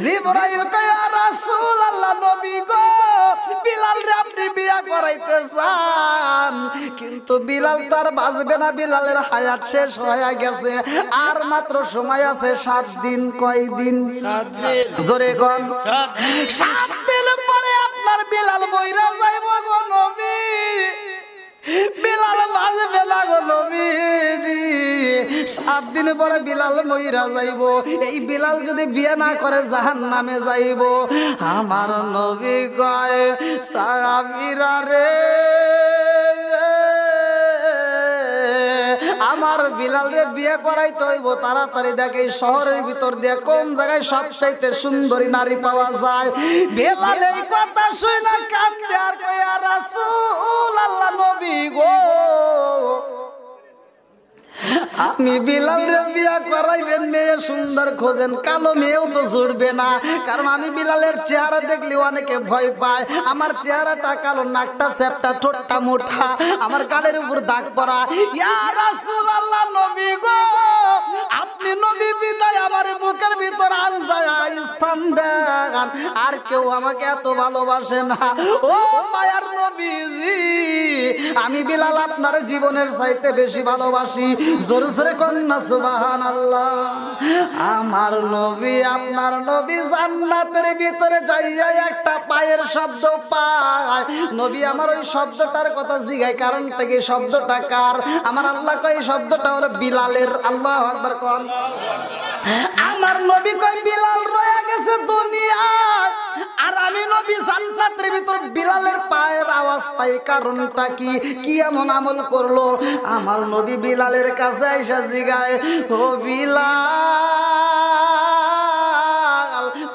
জিবরাইল কয় ইয়া রাসূলুল্লাহ নবী গো বিলাল রে আপনি বিয়া করাইতে চান কিন্তু বিলাল তার বাঁচবে না বিলালের হায়াত শেষ হয়ে গেছে আর মাত্র সময় আছে 7 দিন কয় দিন 7 দিন জোরে কোন 7 দিন পরে আপনার বিলাল মইরা যাইবো গো নবী বিলাল বাঁচবে না গো নবীজি 7 দিন পরে বিলাল মইরা যাইবো এই বিলাল যদি বিয়ে না করে জাহান্নামে যাইবো আমার নবী কয় সাহাবীরা রে আমার বিলাল রে বিয়ে করাইতে হইব তাড়াতাড়ি দেখে শহরের ভিতর দিয়ে কোন জায়গায় সবচাইতে সুন্দরী নারী পাওয়া যায় বিলাল এই কথা শুনে কান্দে আর কয় ইয়া রাসূলুল্লাহ নবী গো আমি বিলাল রে বিয়া করাইবেন মেয়ে সুন্দর খোঁজেন কালো মেয়েও তো জুড়বে না কারণ আমি বিলালের চেহারা দেখলে অনেকে ভয় পায় আমার চেহারাটা কালো নাকটা চ্যাপটা ঠোঁটটা মোটা আমার গালের উপর দাগ পড়া ইয়া রাসূলুল্লাহ নবী গো আপনি নবী বিদায় আমার বুকের ভিতর আনজায় স্থান দেন আর কেউ আমাকে এত ভালোবাসে না ও মায়ার নবীজি আমি বিলাল আপনার জীবনের চাইতে বেশি ভালোবাসি জোরে জোরে কন্না সুবহানাল্লাহ আমার নবী আপনার নবী জান্নাতের ভিতরে যাইয়া একটা পায়ের শব্দ পায় নবী আমার ওই শব্দটার কথা জিগায় কারণটা কি শব্দটা কার আমার আল্লাহ কয় শব্দটা হলো বিলালের আল্লাহু আকবার কোন আমার নবী কয় বিলাল রয়ে গেছে দুনিয়ায় আর আমি নবী জান্নাতের ভিতর বিলালের পায়ের আওয়াজ পাই কারণটা কি কি এমন আমল করলো আমার নবী বিলালের কাছে আইসা জিগায় ও বিলাল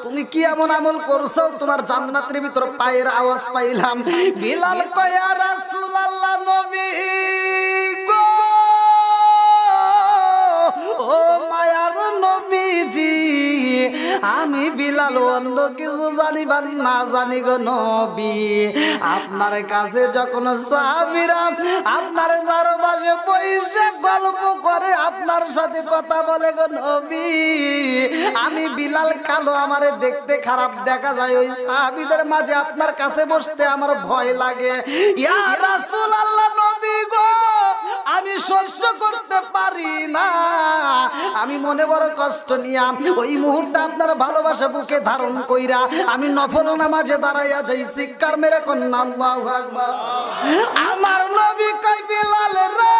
তুমি কি এমন আমল করছো তোমার জান্নাতের ভিতর পায়ের আওয়াজ পাইলাম বিলাল কয় ইয়া রাসূলুল্লাহ নবী গো ও মায়ার নবীজি আমি বিলাল অন্য কিছু জানিবার না জানি গো নবী আপনার কাছে যখন সাহাবীরা আপনার চারপাশে বসে গল্প করে আপনার সাথে কথা বলে গো নবী আমি বিলাল কালো আমারে দেখতে খারাপ দেখা যায় ওই সাহাবীদের মাঝে আপনার কাছে বসতে আমার ভয় লাগে ইয়া রাসূলুল্লাহ নবী গো আমি সহ্য করতে পারি না আমি মনে বড় কষ্ট নিয়া ওই মুহূর্তে আপনার ভালোবাসা বুকে ধারণ কইরা আমি নফল নামাজে দাঁড়াইয়া যাই চিৎকার মেরে কন্না আল্লাহু আকবার আমার নবী কয় বিলাল রে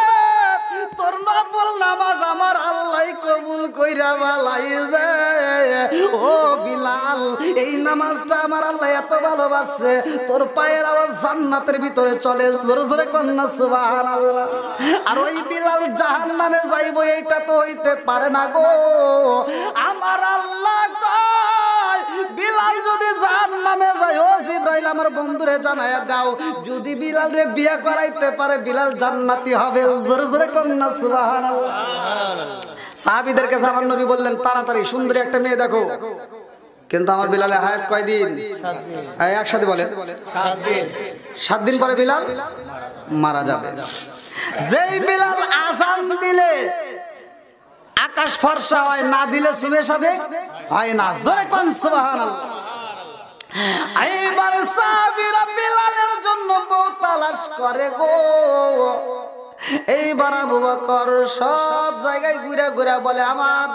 তোর নফল নামাজ আমার আল্লাহ কবুল কইরা বালাইছে ও বিলাল এই নামাজটা আমার আল্লাহ এত ভালোবাসে তোর পায়ের আওয়াজ জান্নাতের ভিতরে চলে জোরে জোরে কন্না সুবহানাল্লাহ আর ওই বিলাল জাহান্নামে যাইবো এইটা তো হইতে পারে না গো আমার আল্লাহ কয় বিলাল যদি জাহান্নামে যায় ও জিবরাইল আমার বন্ধুরে জানায়া দাও যদি বিলাল রে বিয়ে করাইতে পারে বিলাল জান্নাতি হবে জোরে জোরে কন্না সুবহানাল্লাহ সাহাবীদের কাছে আমার নবী বললেন তাড়াতাড়ি সুন্দরী একটা মেয়ে দেখো কিন্তু আমার বিলালের হায়াত কয়দিন 7 দিন একসাথে বলেন 7 দিন 7 দিন পরে বিলাল মারা যাবে যেই বিলাল আযান দিলে আকাশ ফর্সা হয় না দিলে সুবে সাদে হয় না জোরে কোন সুবহানাল্লাহ এইবার সাহাবীরা বিলালের জন্য বউ তালাশ করে গো এইবার আবু বকর সব জায়গায় ঘুরে ঘুরে বলে আমার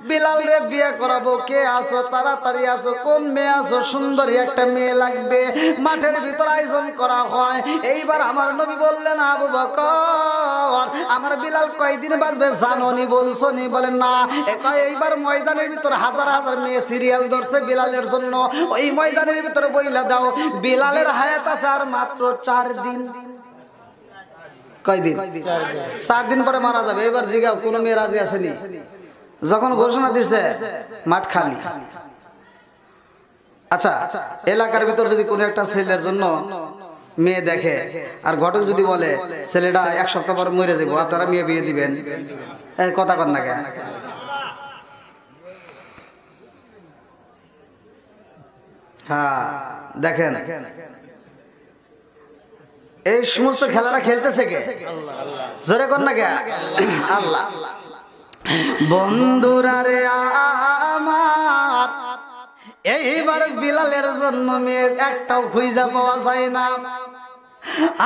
বিলাল রে বিয়ে করাবো কে আসো তাড়াতাড়ি আসো কোন মেয়ে আসো সুন্দরী একটা মেয়ে লাগবে মাঠের ভিতর আয়োজন করা হয় এইবার আমার নবী বললেন আবু বকর আমার বিলাল কয়দিন বাঁচবে জানোনি বলছো নি বলেন না এইবার ময়দানের ভিতর হাজার হাজার মেয়ে সিরিয়াল ধরছে বিলালের জন্য ওই ময়দানের ভিতরে বইলা দাও বিলালের হায়াত আছে আর মাত্র 4 দিন কয়দিন 4 দিন পরে মারা যাবে এবার জিগাও কোন মেয়ে রাজি আসেনি যখন ঘোষণা দিছে মাঠ খালি আচ্ছা এলাকার ভিতর যদি কোনো একটা ছেলের জন্য মেয়ে দেখে আর ঘটক যদি বলে ছেলেটা 1 সপ্তাহ পর মরে যাবো আপনারা মেয়ে বিয়ে দিবেন এই কথা কর না কেন হ্যাঁ দেখেন এই সমস্ত খেলাটা খেলতেছে কে জোরে কর না কে আল্লাহ বন্ধুরা রে আমার এইবার বিলালের জন্য মেয়ে একটাও খুঁজে পাওয়া যায় না।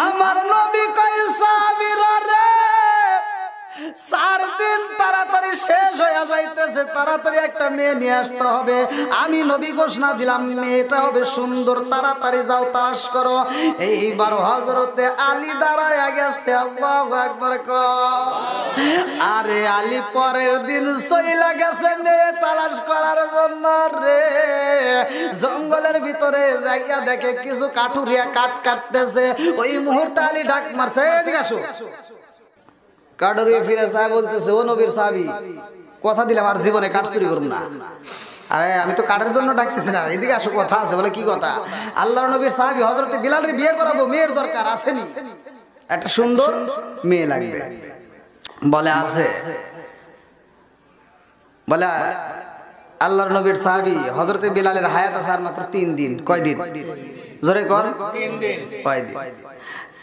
আমার নবী কয় সাহাবীরা রে 4 দিন তাড়াতাড়ি শেষ হয়ে যাইতেছে, তাড়াতাড়ি একটা মেয়ে নিয়ে আসতে হবে। আমি নবী ঘোষণা দিলাম মেয়েটা হবে সুন্দর, তাড়াতাড়ি যাও তালাশ করো। এইবার হযরতে আলী দাঁড়ায় গেছে। আল্লাহু আকবার কও। আরে আলী পরের দিন চইলা গেছে মেয়ে তালাশ করার জন্য রে। জঙ্গলের ভিতরে যাইয়া দেখে কিছু কাঠুরিয়া কাঠ কাটতেছে। ওই মুহূর্তে আলী ডাক মারছে, এদিকে আসো। কাঠুরিয়া ফিরে যায় বলতেছে, ও নবীর সাহাবী, কথা দিলাম আর জীবনে কাঠ চুরি করব না। আরে আমি তো কাঠের জন্য ডাকতেছি না, এদিকে আসো, কথা আছে। বলে কি কথা? আল্লাহর নবীর সাহাবী হযরতে বিলালের বিয়ে করাবো, মেয়ের দরকার আসেনি, একটা সুন্দর মেয়ে লাগবে। বলে আছে। বলে আল্লাহর নবীর সাহাবী হযরতে বিলালের হায়াত আছে আর মাত্র 3 দিন। কয় দিন? জোরে কর। 3 দিন। কয় দিন?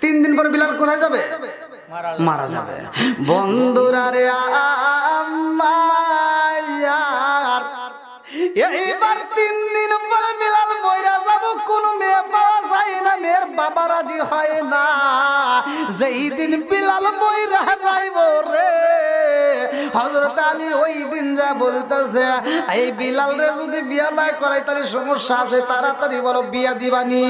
3 দিন পরে বিলাল কোথায় যাবে? মারা যাবে। বন্ধুরা রে আমার, এইবার 3 দিন পরে বিলাল মইরা যাব, কোন মেয়ে পাওয়া যায় না, মেয়ের বাবা রাজি হয় না। যেই দিন বিলাল মইরা যাইব রে, হযরত আলী ওই দিন যা বলতেছে, এই বিলাল রে যদি বিয়া না করাই তাহলে সমস্যা আছে, তাড়াতাড়ি বলো বিয়া দিবানি।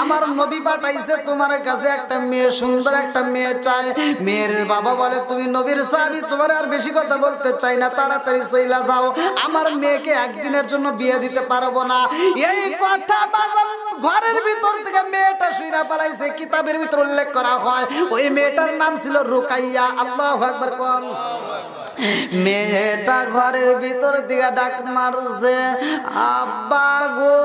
আমার নবী পাঠাইছে তোমার কাছে একটা মেয়ে, সুন্দর একটা মেয়ে চাই। মেয়ের বাবা বলে, তুমি নবীর সাহাবী, তোমার আর বেশি কথা বলতে চাই না, তাড়াতাড়ি চইলা যাও, আমার মেয়েকে একদিনের জন্য বিয়ে দিতে পারবো না। এই কথা বাজার ঘরের ভিতর থেকে মেয়েটা শুইরা পালাইছে। কিতাবের ভিতর উল্লেখ করা হয় ওই মেয়েটার নাম ছিল রুকাইয়া। আল্লাহু আকবার কোন। মেয়েটা ঘরের ভিতর দিকে ডাক মারছে, আব্বা গো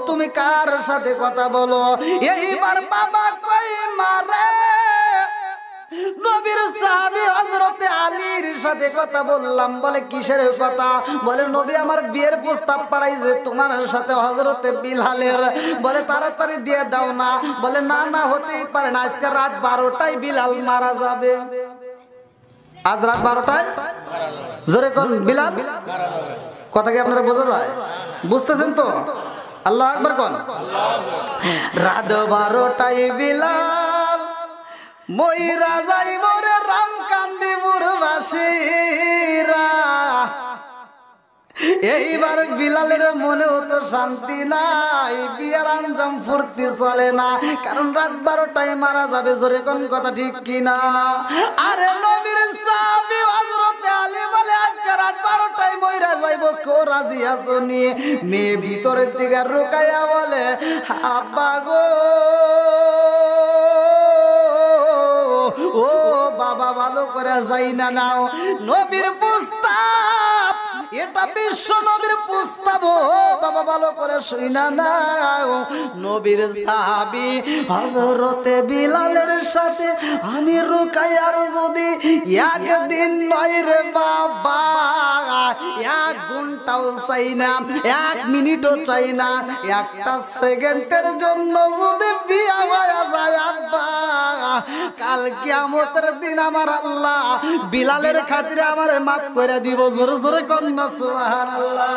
তুমি কার সাথে কথা বলো? এইবার বাবা কই মারে, নবীর সাহাবী হযরতে আলীর সাথে কথা বললাম। বলে কিসের কথা? বলে নবী আমার বিয়ের প্রস্তাব পাঠাইছে তোমার সাথে হযরতে বিলালের। বলে তাড়াতাড়ি দিয়ে দাও না। বলে না না, হতেই পারে না, আজকে রাত 12টায় বিলাল মারা যাবে। আজ রাত 12টায় জোরে কোন বিলাল মারা যাবে। কথা কি আপনারা বোঝা যায়? বুঝতেছেন তো? আল্লাহু আকবার কোন। রাত 12টায় বিলাল মইরা যাইব রে রামকান্দিপুর বাসীরা। এইবার বিলালের মনেও তো শান্তি নাই, বিয়ার আঞ্জাম ফুর্তি চলে না, কারণ রাত 12টায় মারা যাবে। জোরে কোন কথা ঠিক কিনা? আরে নবীর সাহাবী হযরতে আলী বলে আজকে রাত 12টায় মইরা যাইব, কেউ রাজি আসনি? মেয়ে ভিতরের দিকে রুকাইয়া বলে, আব্বা গো ও বাবা ভালো করে যাই না নাও, নবীর প্রস্তাব, এটা বিশ্ব নবীর প্রস্তাব, বাবা ভালো করে শুই না নাও। নবীর সাহাবী হযরতে বিলালের সাথে আমি রুকাইয়ার যদি একদিন নয় রে বাবা, 1 ঘন্টাও চাই না, 1 মিনিটও চাই না, 1টা সেকেন্ডের জন্য যদি বিয়া হয়ে যায় আব্বা, কাল কিয়ামতের দিন আমার আল্লাহ বিলালের খাতিরে আমারে মাফ করে দিব। জোরে জোরে কোন না সুবহানাল্লাহ।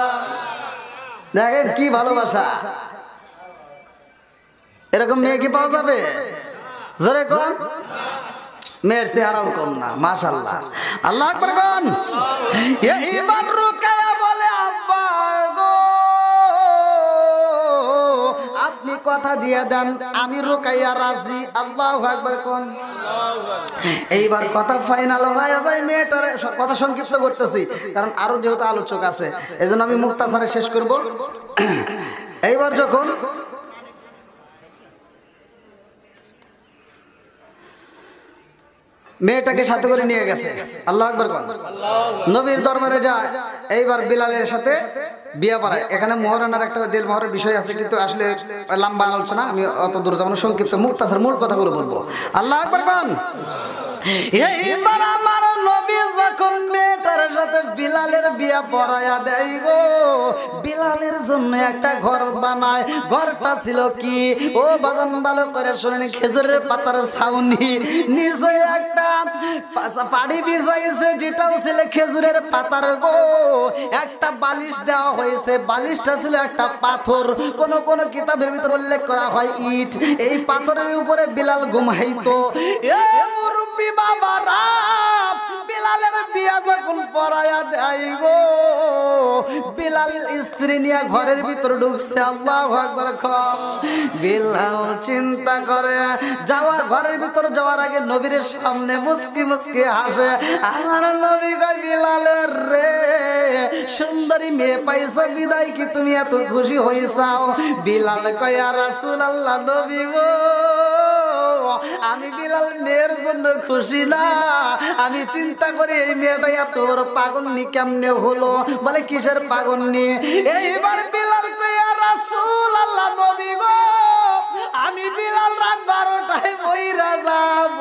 দেখেন কি ভালোবাসা। এরকম মেয়ে কি পাওয়া যাবে? জোরে কোন। মেয়ের চেহারাও কম না, মাশাআল্লাহ। আল্লাহু আকবার কোন। এইবার রুকায়া বলে, আব্বা গো আপনি কথা দিয়ে দেন, আমি রুকাইয়া রাজি। আল্লাহু আকবার কোন। এইবার কথা ফাইনাল হয়ে যায়। মেয়েটার কথা সংক্ষিপ্ত করতেছি কারণ আরো যেহেতু আলোচক আছে, এজন্য আমি মুখতাসারে শেষ করব। এইবার যখন মেয়েটাকে সাথে করে নিয়ে গেছে, আল্লাহু আকবার কোন, নবীর দরবারে যায়। এইবার বিলালের সাথে বিয়া পড়ায়। এখানে মোহরানার একটা দিল মোহরের বিষয় আছে, কিন্তু আসলে লম্বা আলোচনা, আমি অত দূর যাব না, সংক্ষিপ্ত মুখতাসার মূল কথাগুলো বলবো। আল্লাহু আকবার কোন। এইবার আমার নবী যখন মেয়েটার সাথে সাথে বিলালের বিয়া পড়ায়া দেয় গো। বিলালের জন্য একটা ঘর বানায়। ঘরটা ছিল কি ও বাগান ভালো করে শুনেন, খেজুরের পাতার ছাউনি, নিচে একটা পাড়ি বিছাইছে, যেটাও ছিল খেজুরের পাতার গো। একটা বালিশ দেওয়া হয়েছে, বালিশটা ছিল একটা পাথর, কোন কোন কিতাবের ভিতর উল্লেখ করা হয় ইট। এই পাথরের উপরে বিলাল ঘুমাইতো। এ মুরব্বি বাবারা, বিলালের বিয়া যখন পড়ায়া দেয় গো, বিলাল স্ত্রী নিয়ে ঘরের ভিতর ঢুকছে। আল্লাহু আকবার। বিলাল চিন্তা করে, ঘরের ভিতর যাওয়ার আগে নবীর সামনে মুস্কি মুস্কি হাসে। আমার নবী কয়, বিলালের রে সুন্দরী মেয়ে পাইছো বিদায় কি তুমি এত খুশি হইছাও? বিলাল কয়, ইয়া রাসূলুল্লাহ, নবী গো, আমি বিলাল মেয়ের জন্য খুশি না, আমি চিন্তা করি এই মেয়েটা এত বড় পাগলনি কেমনে হলো। বলে কিসের পাগলনি? এইবার বিলাল কয়, ইয়া রাসূলুল্লাহ, নবী গো, আমি বিলাল রাত 12টায় বইরা যাব,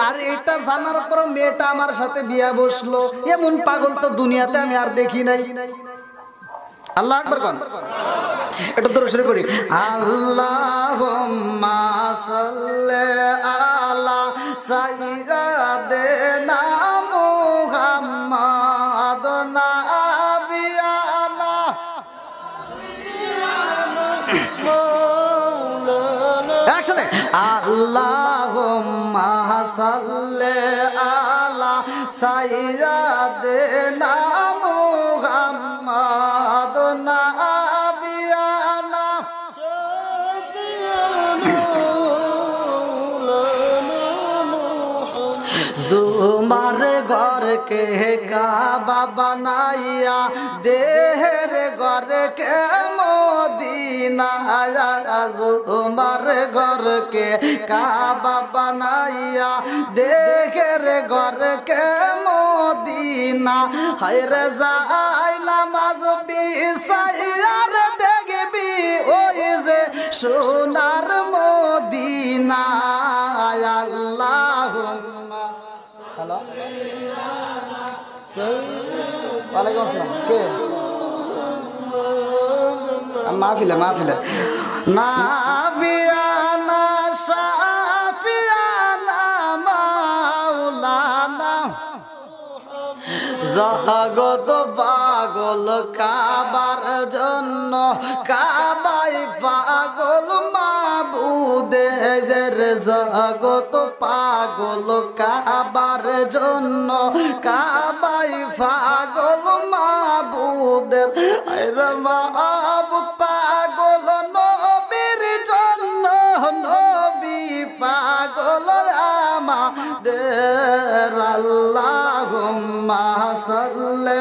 আর এটা জানার পর মেয়েটা আমার সাথে বিয়া বসলো। এমন পাগল তো দুনিয়াতে আমি আর দেখি নাই। আল্লাহু আকবার কোন। এটা তো শুরু করি। আল্লাহুম্মা সাল্লি আলা সাইয়্যিদিনা মুহাম্মাদ নাবিয়ানা। একসাথে আল্লাহুম্মা সাল্লি আলা সাইয়্যিদিনা মুহাম্মাদ নাবিয়ানা। জুমার ঘর কে কাবা বানাইয়া, দেহের ঘর কে মদিনা। জুমার ঘর কে কাবা বানাইয়া, দেহের ঘর কে মদিনা। হায়রে যাই নামাজ বিছাইয়ার দেখবি ওই যে সোনার মদিনা। আল্লাহুম্মা হ্যালো ওয়ালাইকুম আসসালাম। কে মাহফিলে নাবিয়ানা শাফিয়ানা মাওলানা। জগত পাগল কাবার জন্য, কাবাই পাগল মাবুদের। জগত পাগল কাবার জন্য, কাবাই পাগল মাবুদের। আরে মাবুদ পাগল নবীর জন্য, নবী পাগল আমাদের। আল্লাহুম্মা সাল্লি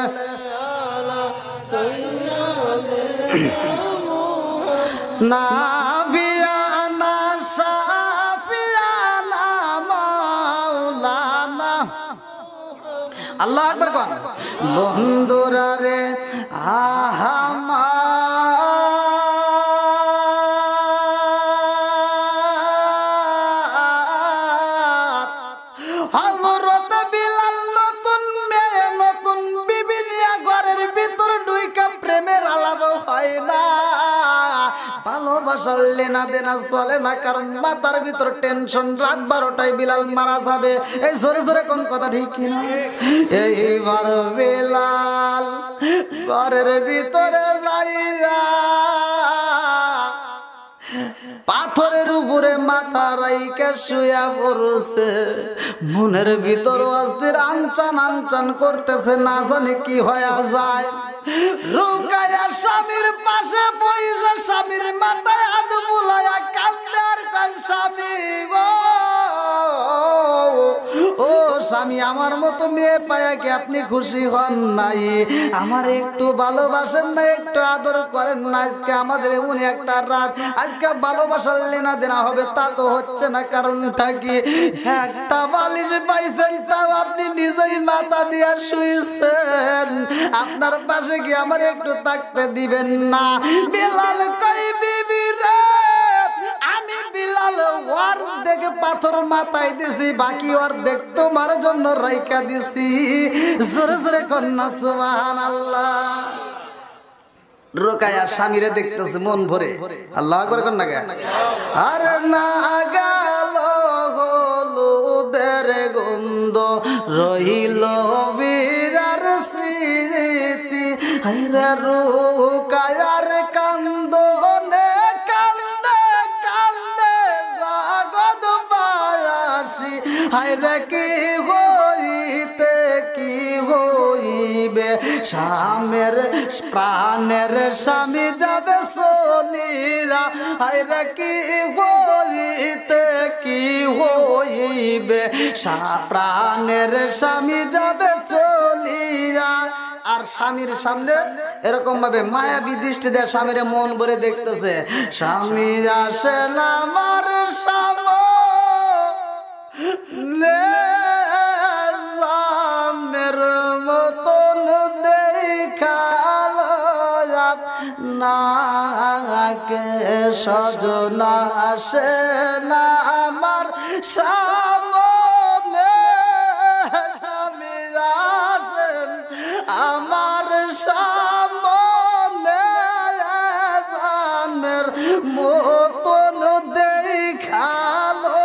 আলা সাইয়্যিদিনা নাবিয়ানা শাফিয়ানা মাওলানা। আল্লাহু আকবার কোন। বন্ধুরা রে আহামা হযরত বিলাল নতুন মেয়ে নতুন বিবি নিয়া ঘরের ভিতর ঢুইকা প্রেমের আলাপ হয় না, ভালোবাসার লেনা দেনা চলে না, কারণ মাথার ভিতর টেনশন। রাত 12টায় বিলাল মারা যাবে। এই জোরে জোরে কোন কথা ঠিক কিনা? এইবার বিলাল ঘরের ভিতরে যাইয়া পাথরের উপরে মাথা রাইকা শুয়া পড়ছে। মনের ভিতর অস্থির আনচান আনচান করতেছে, না জানি কি হয়ে যায়। রুকায়া স্বামীর পাশে বইসা স্বামীর মাথায় হাত বুলাইয়া কান্দে আর কয়, স্বামী গো, ও স্বামী, আমার মতো মেয়ে পায়া কি আপনি খুশি হন নাই? আমার একটু ভালোবাসেন না, একটু আদর করেন না? আজকে আমাদের এমন একটা রাত, আজকে ভালোবাসার লেনা দেনা হবে, তা তো হচ্ছে না। কারণটা কি? একটা বালিশ পাইছেন, তাও আপনি নিজেই মাথা দিয়া শুয়েছেন। আপনার পাশে কি আমার একটু থাকতে দিবেন না? বিলাল কই, বিবি রে, আমি বিলাল বিলাল অর্ধেক পাথর মাথায় দিছি, বাকি অর্ধেক তোমার জন্য রাইখা দিছি। জোরে জোরে কন্যা সুবহানাল্লাহ। রোকায়া স্বামীরে দেখতেছে মন ভরে, আল্লাহ করে কন্যা গে। আরে না গেল হলুদের গন্ধ, রইল বীরার স্মৃতি। হায়রে রোকায়ার কান্দনে কান্দে কান্দে জগৎ বায়াসী। হায়রে কি হইতে কি হইবে, স্বামীর প্রাণের স্বামী যাবে চলিয়া। হায়রে কি হইতে কি হইবে, প্রাণের স্বামী যাবে চলিয়া। আর স্বামীর সামনে এরকম ভাবে মায়াবী দৃষ্টি দিয়ে স্বামীর মন ভরে দেখতেছে। স্বামী আসে না আমার সামনে, জামের মতন দেখালো নাকে সজনা আসে না আমার সামনে। স্বামী আসেন আমার সামনে, জামের মতন দেখালো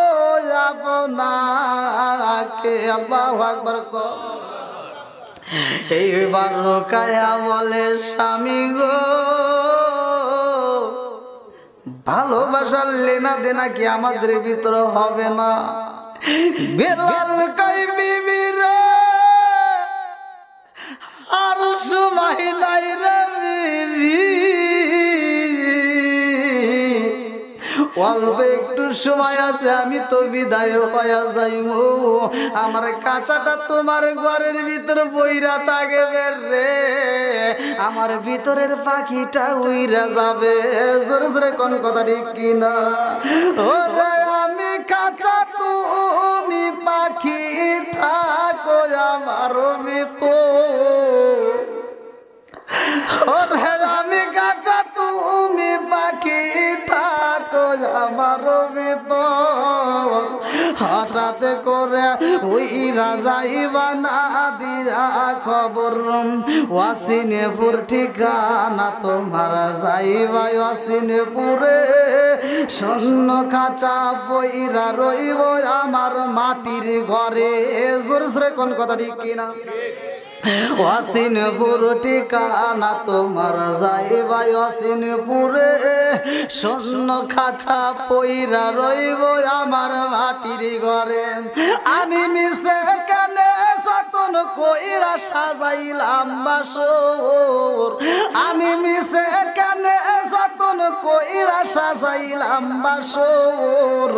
আপনাকে। আল্লাহু আকবার। এইবার রোকায়া বলে স্বামী গো, ভালোবাসার লেনা দেনা কি আমাদের ভিতরে হবে না? বেলাল কই বিবি রে, আর সময় নাই রে বিবি, অল্প একটু সময় আছে, আমি তো বিদায় হইয়া যাইব। আমার কাঁচাটা তোমার ঘরের ভিতর বইরা থাকবে রে, আমার ভিতরের পাখিটা উইরা যাবে। জোরে জোরে কোন কথা ঠিক কিনা? ওরে আমি কাঁচা তুমি পাখি, থাকো আমার ভিতর। ওরে আমি কাঁচা তুমি পাখি, থাকো আমার ভিতর। হঠাৎ করে ওই রাজাইবা না দিয়া খবর, ওয়াসিনেপুর ঠিকানা তোমার যাইবা ওয়াসিনেপুরে। শূন্য খাঁচা বইরা রইব আমার মাটির ঘরে। জোরে জোরে কোন কথা ঠিক কিনা? ওয়াসিনপুর ঠিকানা তোমার যাইবা ওয়াসিনপুরে, শূন্য খাঁচা পইরা রইব আমার মাটির ঘরে। আমি মিশে কানে যতন কইরা সাজাইলাম বাসর, আমি মিশে কানে যতন কইরা সাজাইলাম বাসর।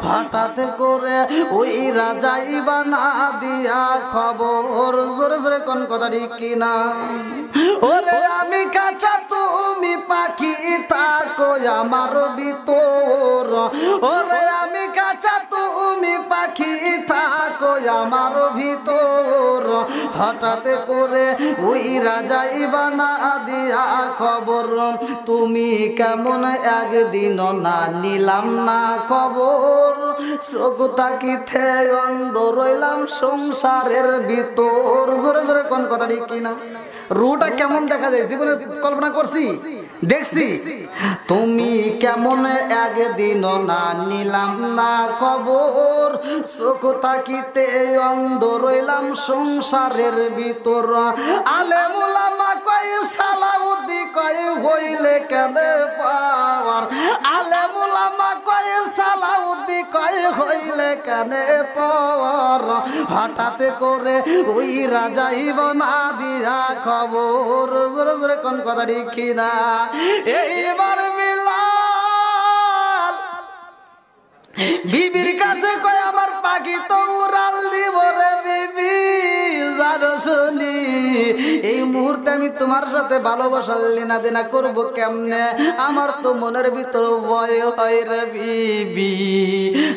হঠাৎ করে ওই রাজাইবা না দিয়া খবর। জোরে জোরে কোন কথা ঠিক কিনা? ওরে আমি কাঁচা তুমি পাখি, থাকো আমার ভিতর। ওরে আমি কাঁচা তুমি পাখি, থাকো আমার ভিতর। হঠাৎ করে ওই রাজাইবা না দিয়া খবর, তুমি কেমন একদিন না নিলাম না খবর। চোখ তাকিতে অন্ধ রইলাম সংসারের ভিতর। জোরে জোরে কোন কথা ঠিক কিনা? রুটা কেমন দেখা যায় জীবনে কল্পনা করছি, দেখছি। তুমি কেমন একদিন না নিলাম না খবর, চোখ তাকিতে অন্ধ রইলাম সংসারের ভিতর। আলেম উলামা কয় সালাউদ্দি কয় হইলে কেঁদে পাওয়ার, আলেম উলামা কয় সালাউদ্দি কয় হইলে কেনে পাওয়ার। হঠাৎ করে ওই রাজাইব না দিয়া খবর। জোরে জোরে কোন কথা ঠিক না? এইবার বিলাল বিবির কাছে কয় আমার পাখি তো উড়াল দিব রে বিবি, রাসূলি এই মুহূর্তে আমি তোমার সাথে ভালোবাসার লেনা দেনা করব কেমনে? আমার তো মনের ভিতর ভয় হয় রে বিবি,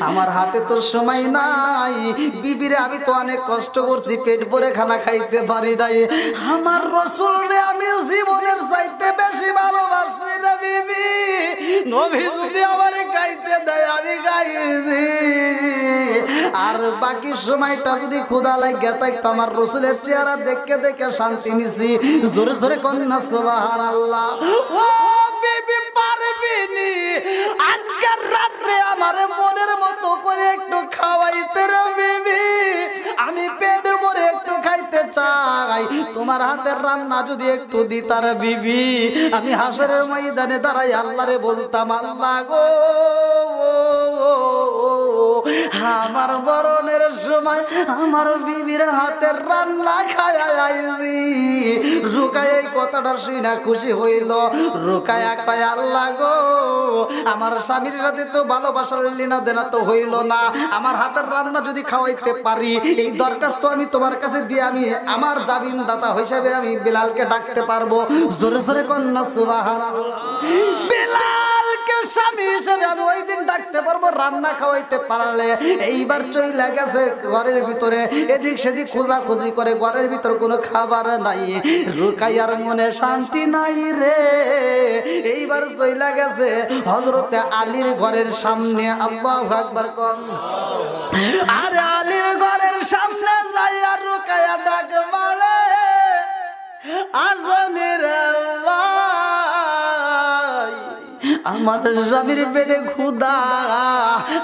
আমার হাতে তো সময় নাই। বিবিরে আমি তো অনেক কষ্ট করছি, পেট ভরে খানা খাইতে পারি নাই। আমার রাসূলরে আমি জীবনের চাইতে বেশি ভালোবাসি রে বিবি, নবী যদি আমার খাইতে দেয় আমি খাইছি, আর বাকি সময়টা যদি ক্ষুধা লাগে থাকতো আমার রাসূলের চেহারা দেখে দেখে শান্তি নিছি। জোরে জোরে কন্যা সুবহানাল্লাহ। ও বিবি পারবিনি আজকের রাতে আমার মনের মতো করে একটু খাওয়াইতে রে বিবি, আমি পেট ভরে একটু খাইতে চাই। তোমার হাতের রান্না যদি একটু দিতার বিবি, আমি হাসরের ময়দানে দাঁড়াই আল্লাহরে বলতাম, আল্লাহ গো আমার মরণের সময় আমার বিবির হাতের রান্না খাইছি। রুকায়া এই কথাটা শুনে খুশি হইল। রুকায়া কয়, আল্লাহ গো আমার স্বামীর সাথে তো ভালোবাসার লীনা দেনা তো হইল না, আমার হাতের রান্না যদি খাওয়াইতে পারি এই দরখাস্ত আমি তোমার কাছে দিয়ে আমি আমার জামিনদাতা হিসেবে আমি বিলালকে ডাকতে পারবো। জোরে জোরে কন্যা সুবহানাল্লাহ। বিলালকে স্বামী হিসেবে আমি ওই দিন ডাকতে পারবো রান্না খাওয়াইতে পারলে। এইবার চইলা গেছে ঘরের ভিতরে, এদিক সেদিক খোঁজাখুঁজি করে, ঘরের ভিতর কোনো খাবার নাই। রুকাইয়ার মনে শান্তি নাই রে। এইবার চইলা গেছে হযরতে আলীর ঘরের সামনে। আল্লাহু আকবার কোন। আর আলীর ঘরের সামনে যাইয়া রুকাইয়া ডাক মারে, আজনের আমার স্বামীর পেটে ক্ষুধা,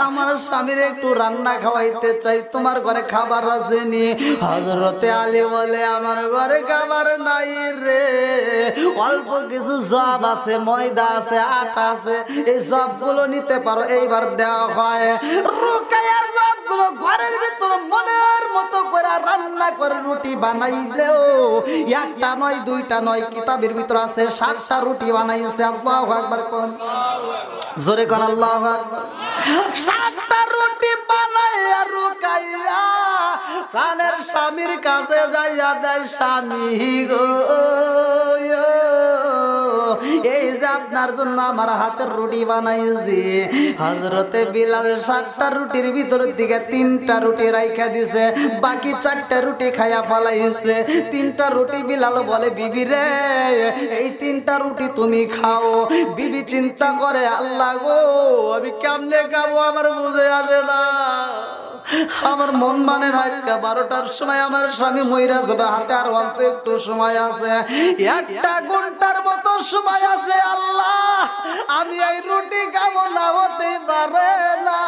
আমার স্বামীর একটু রান্না খাওয়াইতে চাই, তোমার ঘরে খাবার আসেনি? হযরতে আলী বলে, আমার ঘরে খাবার নাই রে, অল্প কিছু জব আছে, ময়দা আছে, আটা আছে, এই সবগুলো নিতে পারো। এইবার দেওয়া হয়। রুকাইয়ার সবগুলো ঘরের ভিতর মনের মতো করে রান্না করে রুটি বানাইলেও একটা নয় দুইটা নয়, কিতাবের ভিতর আছে 7টা রুটি বানাইছে। আল্লাহু আকবার কোন। জোরে কোন আল্লাহু আকবার। 7টা রুটি বানাইয়া রুকাইয়া প্রাণের স্বামীর কাছে যাইয়া দেয়, স্বামী গো এই যে আপনার জন্য আমার হাতের রুটি বানাইছি। হযরতে বিলাল 7টা রুটির ভিতর দিকে 3টা রুটি রাইখা দিছে, বাকি 4টা রুটি খাইয়া ফলাইছে। 3টা রুটি বিলাল বলে, বিবি রে এই 3টা রুটি তুমি খাও। বিবি চিন্তা করে, আল্লাহ গো আমি কেমনে খাবো আমার বুঝে আসে না, আমার মন মানে না। আজকে 12টার সময় আমার স্বামী মইরা যাবে, হাতে আর অল্প একটু সময় আছে, 1 ঘন্টার মতো সময় আছে। আল্লাহ আমি এই রুটি খাবো না, হতে পারে না।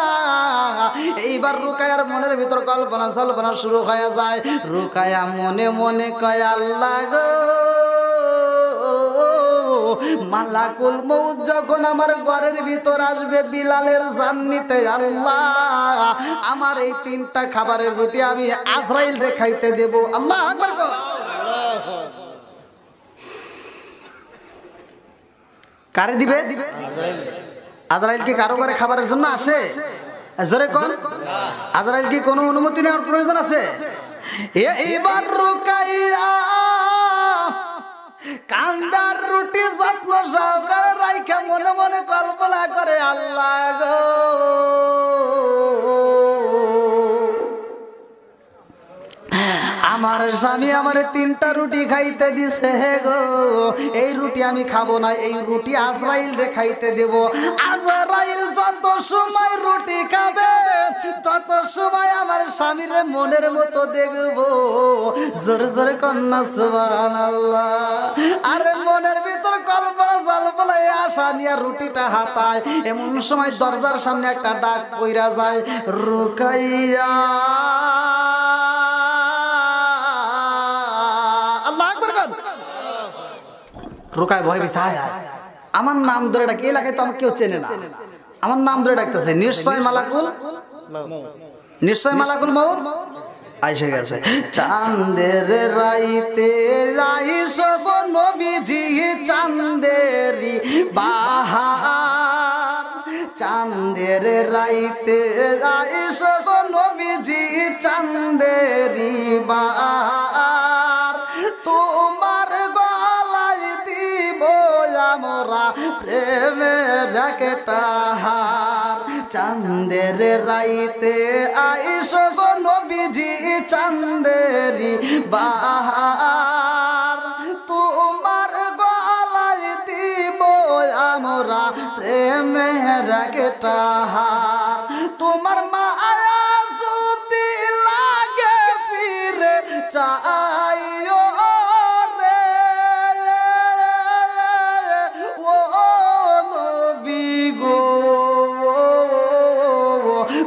এইবার রুকায়ার মনের ভিতর কল্পনা সল্পনা শুরু হয়ে যায়। রুকায়া মনে মনে কয়, আল্লাহ গো মালাকুল মউত যখন আমার ঘরের ভিতর আসবে বিলালের জান নিতে, আল্লাহ আমার এই 3টা খাবারের রুটি আমি আজরাইল রে খাইতে দেব। আল্লাহু আকবার। কারে দিবে? আজরাইল কি কারো ঘরে খাবারের জন্য আসে? জোরে কোন। আজরাইল কি কোনো অনুমতি নেওয়ার প্রয়োজন আছে? এইবার রুকাইয়া কান্দার রুটি যত্ন সহকারে রাইখা মনে মনে কল্পনা করে, আল্লাহ গো আমার স্বামী আমার 3টা রুটি খাইতে দিছে গো, এই রুটি আমি খাবো না, এই রুটি আজরাইল রে খাইতে দেব। আজরাইল যত সময় রুটি খাবে তত সময় আমার স্বামীর মনের মতো দেখবো। জোরে জোরে কন্যা সুবহানাল্লাহ। আরে মনের ভিতর কল্পনা জল্পনা আশা নিয়ে রুটিটা হাতায়, এমন সময় দরজার সামনে একটা ডাক পইরা যায়, রুকাইয়া। রুকায় ভয় পেয়েছে, আমার নাম ধরে ডাকে, এলাকায় তো আমাকে কেউ চেনে না, আমার নাম ধরে ডাকতেছে, নিশ্চয় মালাকুল নিশ্চয় মালাকুল মউত আইসে গেছে। চাঁদের রাইতে আইসো নবীজি চাঁদেরি বাহার, চাঁদের রাইতে আইসো নবীজি চাঁদেরি বাহার। প্রেমের একটা হার চাঁদের রাইতে আইসো গো নবীজি চাঁদেরি বাহার তোমার গলায় দিব আমরা প্রেমের একটা হার তোমার মায়া যদি লাগে ফিরে চাইও রে ও নবী গো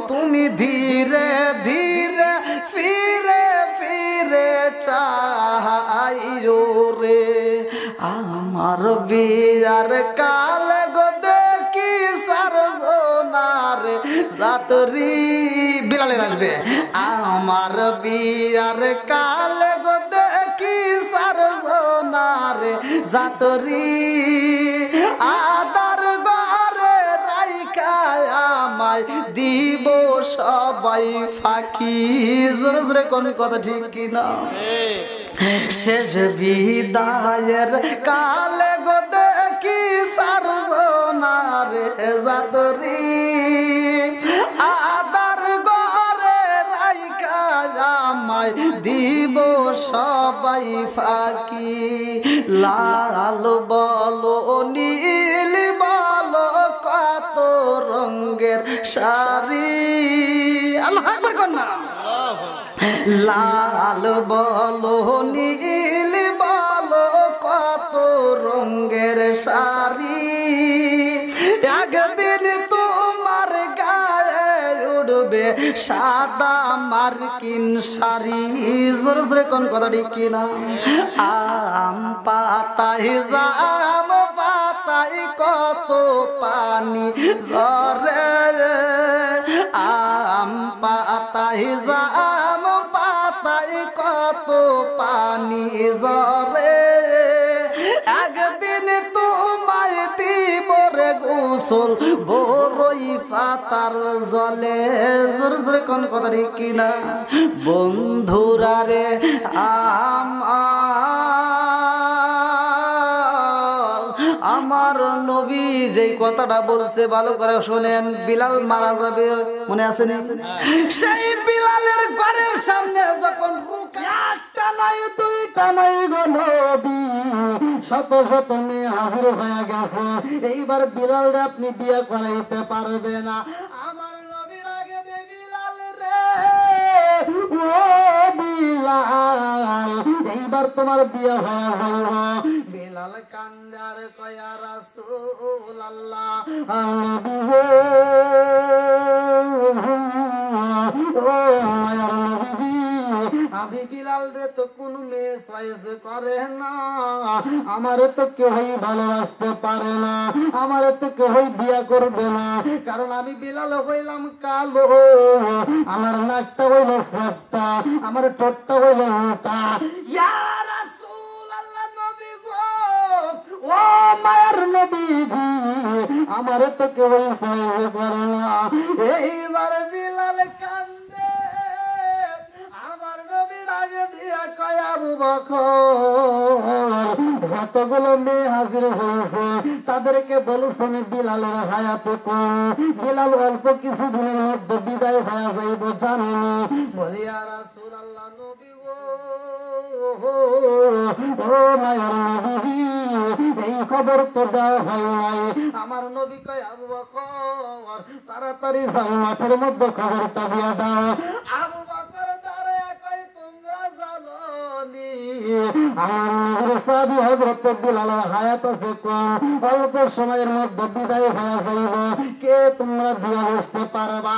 তুমি ধীরে ধীরে ফিরে ফিরে চাইও রে আমার বিয়ার কাল গো দেখি সারজনার জাতরি বিলালের আসবে আমার বিয়ার কাল গো দেখি সারজনার জাতরি আদার ঘরে রাইখা আমায় দিব সবাই ফাঁকি জোরে জোরে কোন কথা ঠিক কিনা শেষ বিদায়ের কালে গো দেখি সারজনার জাতরি আদার ঘরে রাইখা আমায় দিব সবাই ফাঁকি লাল বলো নীল বলো কত রঙের শাড়ি আল্লাহু আকবার কন্যা লাল বলো নীল বলো কত রঙের শাড়ি একদিন তোমার গায়ে উঠবে সাদা মার্কিন শাড়ি জোরে জোরে কোন কথা ঠিক কিনা আম পাতায় জাম পাতায় কত পানি ঝরে আম পাতায় জাম পাতায় কত পানি ঝরে একদিন তোমায় দিব রে গোসল বড়ই পাতার জলে জোরে জোরে কোন কথা ঠিক কিনা বন্ধুরা রে আমার নবী যেই কথাটা বলছে ভালো করে শোনেন বিলাল মারা যাবে মনে আছে না সেই বিলালের ঘরের সামনে যখন একটা নাই দুইটা নাই গো নবী শত শত মেয়ে হাজির হয়ে গেছে এইবার বিলাল আপনি বিয়ে করাইতে পারবে না আমার নবীর আগে দে বিলাল রে ও বিলাল এইবার তোমার বিয়ে হয়ে হইল বিলাল কান্দার কয়া রাসূলুল্লাহ আমি বিলাল রে তো কোন মেয়ে চয়েস করে না আমারে তো কেউই ভালোবাসতে পারে না আমারে তো কেউই বিয়ে করবে না কারণ আমি বিলাল হইলাম কালো আমার নাকটা হইল সাতটা আমার ঠোঁটটা হইল মোটা ইয়া রাসূলুল্লাহ নবী গো ও মায়ের নবীজি আমারে তো কেউই চয়েস করে না এইবার বিলাল কান্দে আমার নবীর আগে দিয়া কয় আবু বকর যতগুলো মেয়ে হাজির হয়েছে তাদেরকে বলছেন বিলালের হায়াতে কম বিলাল অল্প কিছুদিনের মধ্যে বিদায় হয়ে যাইব জানেনি বলিয়া রাসূলুল্লাহ নবী গো ও মায়ের নবী এই খবর তো দেওয়া হয় নাই আমার নবী কয় আবু বকর তাড়াতাড়ি যাও মাঠের মধ্যে খবরটা দিয়া দাও আবু বকর দাঁড়ায় কয় তোমরা জানো নি আমার সাহাবী হযরত বিলালের হায়াত আছে কম অল্প সময়ের মধ্যে বিদায় হয়ে যাইব কে তোমরা দিয়ে বসতে পারবা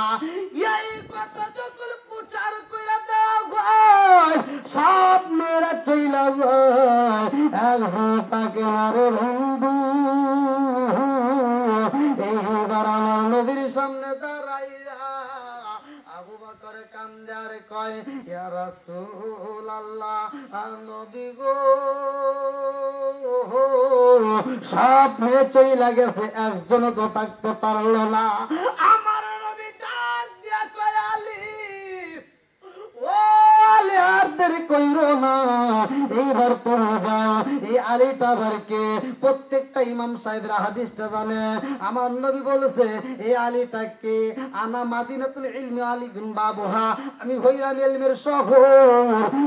এই কথা যখন প্রচার করে দাও ভাই সব মেয়েরা চইলা যায় একজন তাকে মারে বন্ধু এইবার আমার নবীর সামনে দাঁড়াইয়া আবু বকর কান্দার কয় ইয়া রাসূলুল্লাহ নবী গো সব মেয়ে চইলা গেছে একজন তো থাকতে পারলো না আমার নবী ডাক দিয়া কয় আলী ও আলী আর দেরি কইরো না। এইবার তুমি যাও, এই আলীটা আবারকে প্রত্যেকটা ইমাম সাহেবরা হাদিসটা জানে। আমার নবী বলেছে এই আলীটাকে আনা মাদিনাতুল ইলমি আলিকুম বাবুহা, আমি হইলাম ইলমের শহর,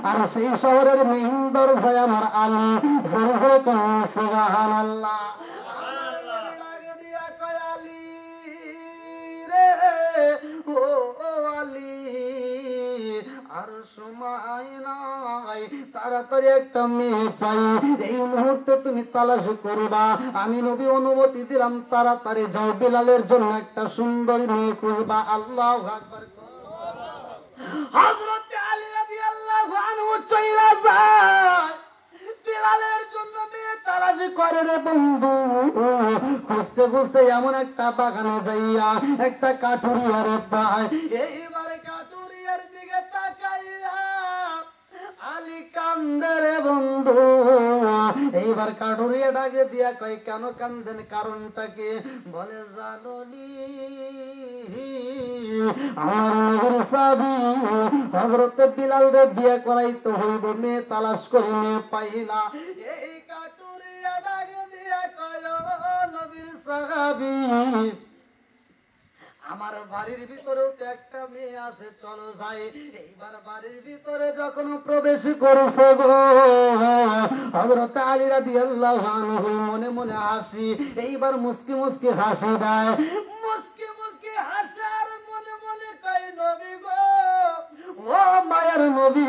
আর সেই শহরের মেইন দরজায় আমার আলী। জোরে জোরে কোন সুবহানাল্লাহ। আর সময় নাই, তাড়াতাড়ি একটা মেয়ে চাই, এই মুহূর্তে তুমি তালাশ করবা। আমি নবী অনুমতি দিলাম, তাড়াতাড়ি যাও, বিলালের জন্য একটা সুন্দর মেয়ে খুঁজবা। আল্লাহু আকবার। হযরত আলী রাদিয়াল্লাহু আনহু চইলা যায়, বিলালের জন্য মেয়ে তালাশ করে রে বন্ধু। খুঁজতে খুঁজতে এমন একটা বাগানে যাইয়া একটা কাঠুরিয়ারে পায়। এইবারে কাঠুরিয়ার দিকে তাকাইয়া আলী কান্দে রে বন্ধু। এইবার কাঠুরিয়া ডাকে দিয়া কয়, কেন কান্দেন, কারণটা কি? বলে, জাননি আমার নবীর সাহাবী হযরত বিলাল রে বিয়ে করাইতে হইব, মেয়ে তালাশ করি মেয়ে পাই না। এই কাঠুরিয়া ডাকে দিয়া কয়, নবীর সাহাবী আমার বাড়ির ভিতরেও তো একটা মেয়ে আছে, চলো যাই। এইবার বাড়ির ভিতরে যখন প্রবেশ করেছে গো হযরত আলী রাদিয়াল্লাহু আনহু মনে মনে হাসি, এইবার মুস্কি মুস্কি হাসি দেয়, মুস্কি মুস্কি হাসে আর মনে মনে কয়, নবী গো, ও মায়ের নবী,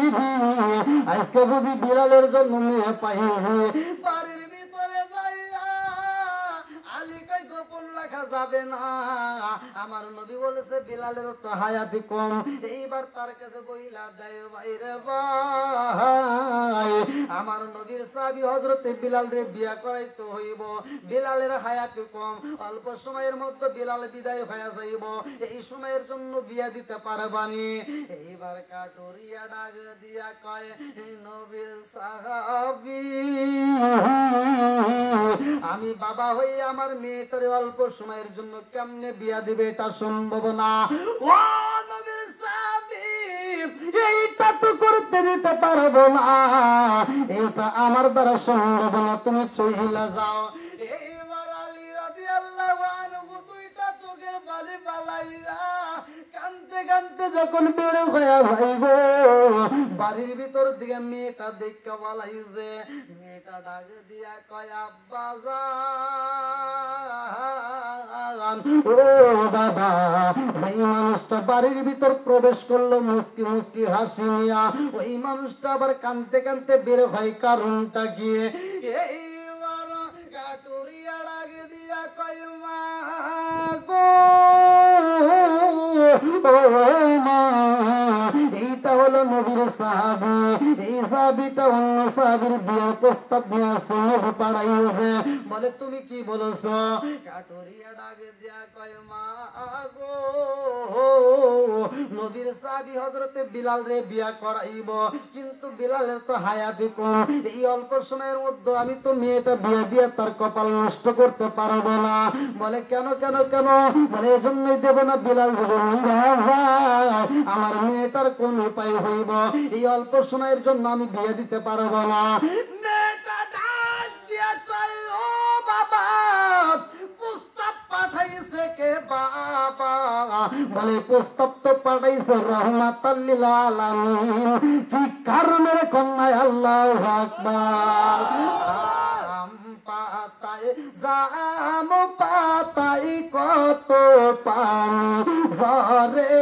আজকে বুঝি বিলালের জন্য মেয়ে পাইছি। বাড়ির ভিতরে যাইয়া আলী কই, গোপন রাখা যাবে না, আমার নবী বলেছে বিলালের তো হায়াতি কম। এইবার তার কাছে বইলা দেয়, ভাইরে ভাই, আমার নবীর সাহাবী হযরত বিলাল রে বিয়া করাইতে হইব, বিলালের হায়াতি কম, অল্প সময়ের মধ্যে বিলাল বিদায় হয়ে যাইব, এই সময়ের জন্য বিয়া দিতে পারবানি। এইবার কাটুরিয়া ডাক দিয়া কয়, নবীর সাহাবী আমি বাবা হই, আমার মেয়েটারে অল্প সময়ের জন্য কেমনে বিয়া দিবে, এটা সম্ভব না। ও নবীর সাহাবী, এইটা তো করতে দিতে পারবো না, এটা আমার দ্বারা সম্ভব না, তুমি চইলা যাও। এইবার আলী রাদিয়াল্লাহু আনহু দুইটা চোখের পানি ফালাইয়া কাঁদতে কাঁদতে যখন বের হয়ে যাইব, বাড়ির ভিতর দিকে মেয়েটা দেখা বলাইছে, মেয়েটা ডাকে দিয়া কয়, আব্বা জান, ও বাবা। এই মানুষটা বাড়ির ভিতর প্রবেশ করলো মুস্কি মুস্কি হাসি নিয়া, ওই মানুষটা আবার কাঁদতে কাঁদতে বের হয়, কারণটা কি? এইবার কাটুরিয়া ডাকে দিয়া কয়, মা গো, এইটা হলো নবীর সাহাবী, এই সাহাবীটা অন্য সাহাবীর বিয়ের প্রস্তাব নিয়ে আসে, নবী পাঠাইছে। বলে, তুমি কি বলছো? কাটুরিয়া ডাকে দিয়া কয়, মা গো, নবীর সাহাবী হযরতে বিলাল রে বিয়া করাইব, কিন্তু বিলালের তো হায়াতি কম, এই অল্প সময়ের মধ্যে আমি তো মেয়েটা বিয়ে দিয়ে তার কপাল নষ্ট করতে পারবো না। বলে, কেন কেন কেন? বলে, এজন্যই দেব না, বিলাল আমার মেয়েটার কোন উপায় হইব, এই অল্প সময়ের জন্য আমি বিয়ে দিতে পারবো না। মেয়েটা ডাক দিয়া কয়, ও বাবা, প্রস্তাব পাঠাইছে কে বাবা? বলে, প্রস্তাব তো পাঠাইছে রহমাতাল লিল আলামিন। চিৎকার মেরে কন্যায় আল্লাহু আকবার। পাতায় জাম পাতায় কত পানি ঝরে,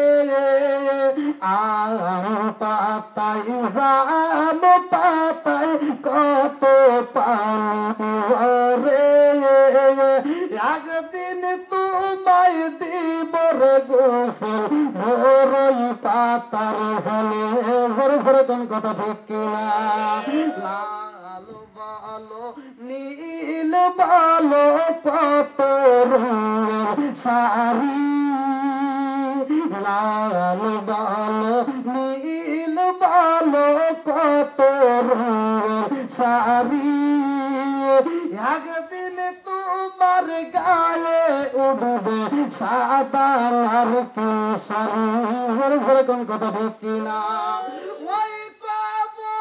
আম পাতায় জাম পাতায় কত পানি ঝরে, একদিন তোমায় দিব রে গোসল ভোরই পাতার জলে। জোরে জোরে কোন কথা ঠিক কিনা? লাল বলো নীল বলো কত রঙের শাড়ি, লাল বলো নীল বলো কত রঙের শাড়ি, একদিন তোমার গায়ে উঠবে সাদা আর কি শাড়ি। কোন কথা ঠিক কিনা? ওই পাবো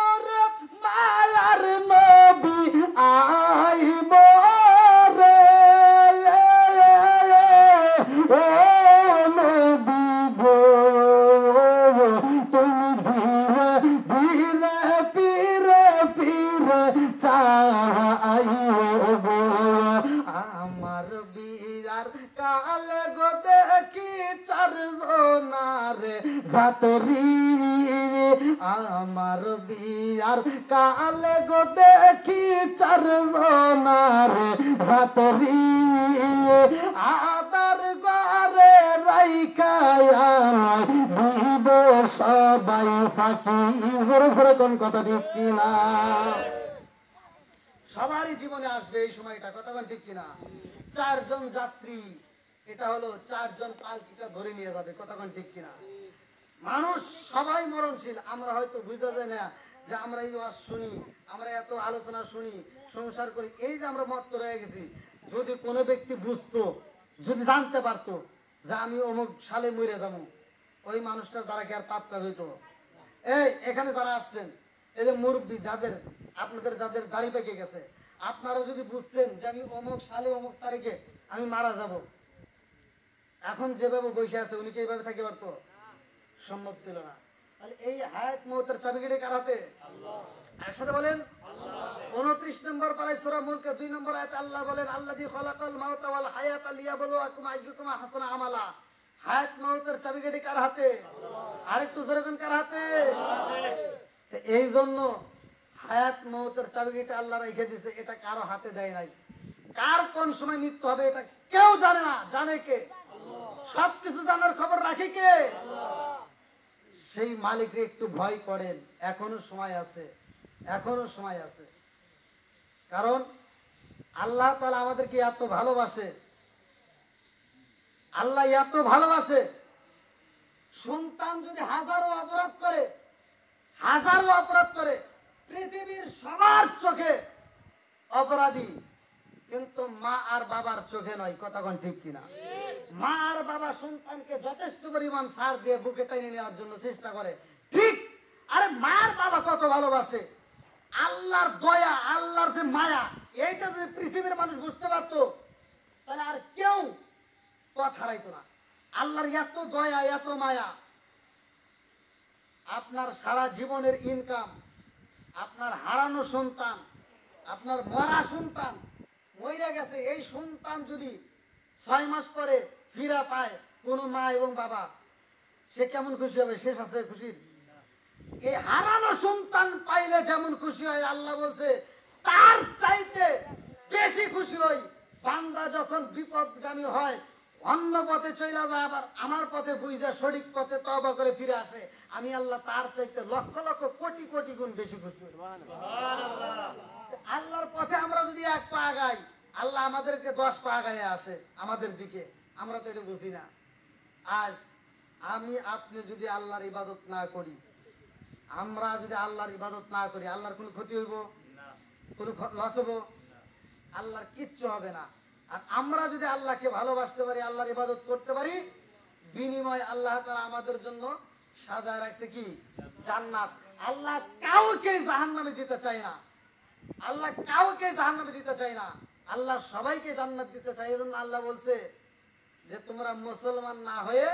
চাইব আমার বিয়ার কালে গো দেখি চারজনারে জাতরি আমার বিয়ার কালে গো দেখি চারজনারে জাতরি আদার ঘরে রাইখায়া দিব সবাই ফাঁকি জোরে জোরে কোন কথা ঠিক কিনা সবারই জীবনে আসবে এই সময়টা কথা কোন ঠিক কিনা চারজন যাত্রী এটা হলো চারজন পালকিটা ধরে নিয়ে যাবে কথা কোন ঠিক কিনা মানুষ সবাই মরণশীল আমরা হয়তো বুঝতে যায় না যে আমরা এই ওয়াজ শুনি আমরা এত আলোচনা শুনি সংসার করি এই যে আমরা মত্ত রয়ে গেছি যদি কোনো ব্যক্তি বুঝতো যদি জানতে পারতো যে আমি অমুক সালে মরে যাবো ওই মানুষটার দ্বারা কি আর পাপ কাজ হইতো এই এখানে যারা আসছেন এই যে মুরব্বী যাদের আপনাদের যাদের দাড়ি পেকে গেছে আপনারা যদি বুঝতেন যে আমি অমুক সালে অমুক তারিখে আমি মারা যাব এখন যেভাবে বসে আছে উনি কি এইভাবে থাকতে পারতো সম্ভব ছিল না তাহলে এই হায়াত মৌতের চাবিকাঠি কার হাতে একসাথে বলেন 29 নম্বর পারায় সূরা মুলকে 2 নম্বর আয়াতে আল্লাহ বলেন আল্লাযী খালাকাল মাউতা ওয়াল হায়াতা লিয়াবলুয়াকুম আইয়ুকুম আহসানু আমালা হায়াত মৌতের চাবিকাঠি কার হাতে আরেকটু জোরে কোন কার হাতে তো এই জন্য হায়াত মৌতের চাবিকাঠি আল্লাহ রেখে দিয়েছে এটা কারো হাতে দেয় নাই কার কোন সময় মৃত্যু হবে এটা কেউ জানে না জানে কে সবকিছু জানার খবর রাখে কে সেই মালিককে একটু ভয় করেন এখনো সময় আছে এখনো সময় আছে কারণ আল্লাহ তাআলা আমাদেরকে এত ভালোবাসে আল্লাহ এত ভালোবাসে সন্তান যদি হাজারো অপরাধ করে পৃথিবীর সবার চোখে অপরাধী কিন্তু মা আর বাবার চোখে নয় কথা কোন ঠিক কিনা মা আর বাবা সন্তানকে যথেষ্ট পরিমাণ ছাড় দিয়ে বুকে টেনে নেওয়ার জন্য চেষ্টা করে ঠিক আরে মা আর বাবা কত ভালোবাসে আল্লাহর দয়া আল্লাহর যে মায়া এইটা যদি পৃথিবীর মানুষ বুঝতে পারতো তাহলে আর কেউ পথ হারাইতো না আল্লাহর এত দয়া এত মায়া আপনার সারা জীবনের ইনকাম আপনার হারানো সন্তান আপনার মরা সন্তান মরে গেছে এই সন্তান যদি 6 মাস পরে ফিরে পায় কোন মা এবং বাবা সে কেমন খুশি হবে শেষ আছে খুশি এই হারানো সন্তান পাইলে যেমন খুশি হয় আল্লাহ বলছে তার চাইতে বেশি খুশি হই বান্দা যখন বিপদগামী হয় অন্য পথে চলে যায় আবার আমার পথে বুঝা সঠিক পথে তওবা করে ফিরে আসে আমি আল্লাহ তার চাইতে লক্ষ লক্ষ কোটি কোটি গুণ বেশি খুশি হই সুবহানাল্লাহ আল্লাহর পথে আমরা যদি এক পা আগাই আল্লাহ আমাদেরকে 10 পা আগায় আসে আমাদের দিকে আমরা তো এটা বুঝি না আজ আমি আপনি যদি আল্লাহর ইবাদত না করি আমরা যদি আল্লাহর ইবাদত না করি আল্লাহর কোনো ক্ষতি হইব না কোনো লস হইব আল্লাহর কিচ্ছু হবে না আর আমরা যদি আল্লাহকে ভালোবাসতে পারি আল্লাহর ইবাদত করতে পারি বিনিময় আল্লাহ তাআলা আমাদের জন্য সাজায় রাখছে কি জান্নাত আল্লাহ কাউকে জাহান্নামে দিতে চায় না আল্লাহ কাউকে জাহান্নামে দিতে চায় না আল্লাহ সবাইকে জান্নাত দিতে চায় এজন্য আল্লাহ বলছে যে তোমরা মুসলমান না হয়ে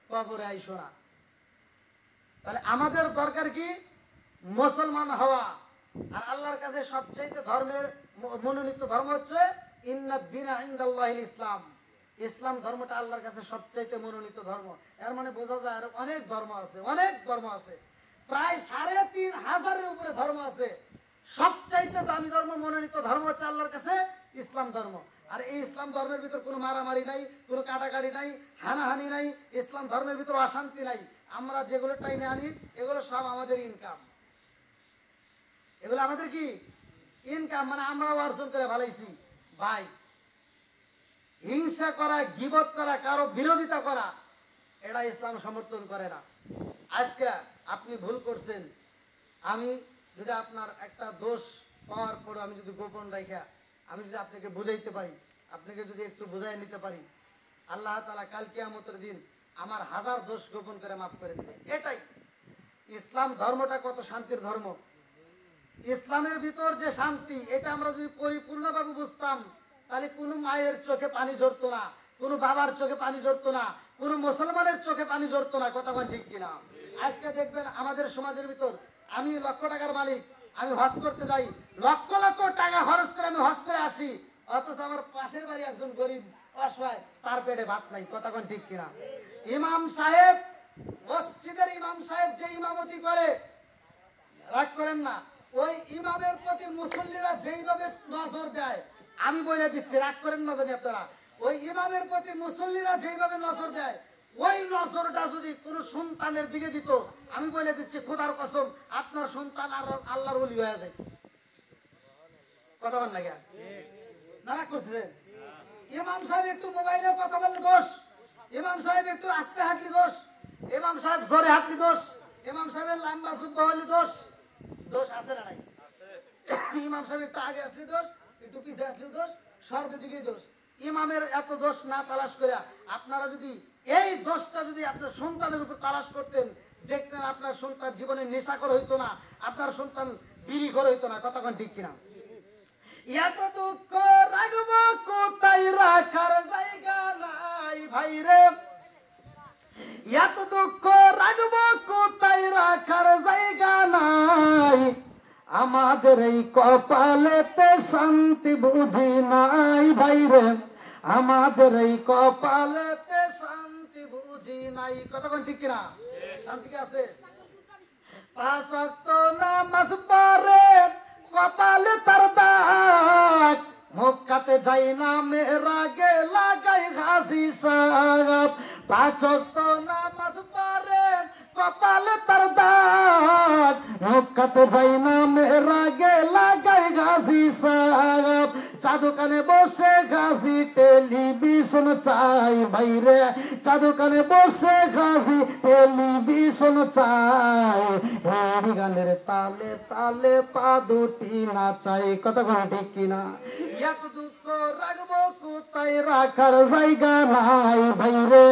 কবরে আইসো না তাহলে আমাদের দরকার কি মুসলমান হওয়া আর আল্লাহর কাছে সবচেয়ে ধর্মের মনোনীত ধর্ম হচ্ছে ইন্নাদ দীনা ইনদাল্লাহিল ইসলাম ইসলাম ধর্মটা আল্লাহর কাছে সবচেয়ে মনোনীত ধর্ম এর মানে বোঝা যায় আর অনেক ধর্ম আছে প্রায় 3500 এর উপরে ধর্ম আছে সবচাইতে দামি ধর্ম মনোনীত ধর্ম হচ্ছে আল্লাহর কাছে ইসলাম ধর্ম আর এই ইসলাম ধর্মের ভিতর কোনো মারামারি নাই কোনো কাটাকাটি নাই হানাহানি নাই ইসলাম ধর্মের ভিতর অশান্তি নাই আমরা যেগুলো টাইনে আনি এগুলো সব আমাদের ইনকাম এগুলো আমাদের কি ইনকাম মানে আমরাও অর্জন করে ভালাইছি ভাই হিংসা করা গীবত করা কারো বিরোধিতা করা এটা ইসলাম সমর্থন করে না আজকে আপনি ভুল করছেন আমি যদি আপনার একটা দোষ পাওয়ার পর আমি যদি গোপন রাখা আমি যদি আপনাকে বুঝাইতে পারি আপনাকে যদি একটু বুঝাই নিতে পারি আল্লাহ তাআলা কাল কিয়ামতের দিন আমার 1000 দোষ গোপন করে মাফ করে দিবে এটাই ইসলাম ধর্মটা কত শান্তির ধর্ম ইসলামের ভিতর যে শান্তি এটা আমরা যদি পরিপূর্ণভাবে বুঝতাম তাহলে কোনো মায়ের চোখে পানি ঝরতো না কোনো বাবার চোখে পানি ঝরতো না কোনো মুসলমানের চোখে পানি ঝরতো না কথা বল ঠিক কিনা আজকে দেখবেন আমাদের সমাজের ভিতর আমি লক্ষ টাকার মালিক আমি হজ করতে যাই, লক্ষ লক্ষ টাকা খরচ করে আমি হজ করে আসি, অথচ আমার পাশের বাড়ি একজন গরিব অসহায়, তার পেটে ভাত নাই। কথা কোন ঠিক কিনা? ইমাম সাহেব, মসজিদের ইমাম সাহেব যে ইমামতি করে, রাগ করেন না, ওই ইমামের প্রতি মুসল্লিরা যেইভাবে নজর দেয়, আমি বলে দিচ্ছি, রাগ করেন না জানি আপনারা, ওই ইমামের প্রতি মুসল্লিরা যেইভাবে নজর দেয়, ওই নজরটা যদি কোন সন্তানের দিকে দিত, আমি বলে দিচ্ছি খোদার কসম, আপনার সন্তান আর আল্লাহর ওলি হয়ে যায়। কথা বল না কেন? রাগ করছে? ইমাম সাহেব একটু মোবাইলে কথা বললে দোষ, ইমাম সাহেব একটু আস্তে হাঁটলি দোষ, ইমাম সাহেব জোরে হাঁটলি দোষ, ইমাম সাহেবের লম্বা যুদ্ধ হলে দোষ। দোষ আছে না নাই? ইমাম সাহেব একটু আগে আসলে দোষ, একটু পিছিয়ে আসলে দোষ, সর্বদিকে দোষ। ইমামের এত দোষ না তালাশ করে আপনারা যদি এই দোষটা যদি আপনার সন্তানের উপর তালাশ করতেন, দেখতেন আপনার সন্তান জীবনে নেশাখোর হইতো না, আপনার সন্তান বিড়িখোর হইতো না। কথা কোন ঠিক কিনা? এত দুঃখ রাখব কোথায় রাখার জায়গা নাই ভাই রে, এত দুঃখ রাখব কোথায় রাখার জায়গা নাই, আমাদের এই কপালেতে শান্তি বুঝি নাই ভাই রে, আমাদের এই কপালেতে শান্তি বুঝি নাই। কতক্ষণ ঠিক কিনা? শান্তি কি আছে? 5 ওয়াক্ত নামাজ পড়ে কপালে তার দাগ, মক্কাতে যাই না মেরাগে লাগাই হাসি সাগাত। 5 ওয়াক্ত নামাজ পড়ে কপালে তার দাগ, মক্কাতে যাই না মেরাগে লাগাই হাসি সাগাত। চাদুকানে বসে গাছি টেলিভিশন চাই বাইরে, চাদুকানে বসে গাছি টেলিভিশন চাই, এই গানের তালে তালে পা দুটি নাচাই। কথা কোন ঠিক কিনা? এত দুঃখ রাখবো কোথায় রাখার জায়গা নাই বাইরে,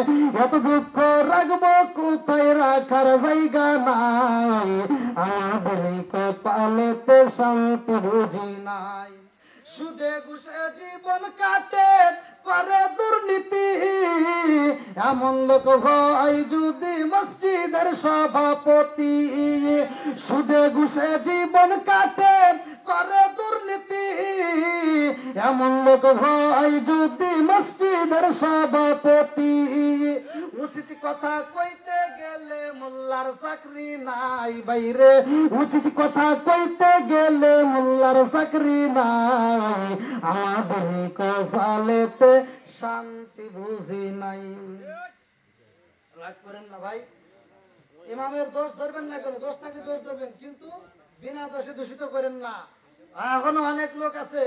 এত দুঃখ রাখবো কোথায় রাখার জায়গা নাই, আমাদের কপালেতে শান্তি বুঝি নাই। সুদে ঘুষে জীবন কাটে করে দুর্নীতি, এমন লোক হয় যদি মসজিদের সভাপতি। সুদে ঘুষে জীবন কাটে করে দুর্নীতি, এমন লোক হয় যদি মসজিদের সভাপতি। উচিত কথা কইতে গেলে মোল্লার চাকরি নাই বাইরে, উচিত কথা কইতে গেলে মোল্লার চাকরি নাই, আমাদের কপালেতে শান্তি বুঝি নাই। রাগ করেন না ভাই, ইমামের দোষ ধরবেন না, কেন দোষ থাকলে দোষ ধরবেন, কিন্তু বিনা দোষে দূষিত করেন না। এখনো অনেক লোক আছে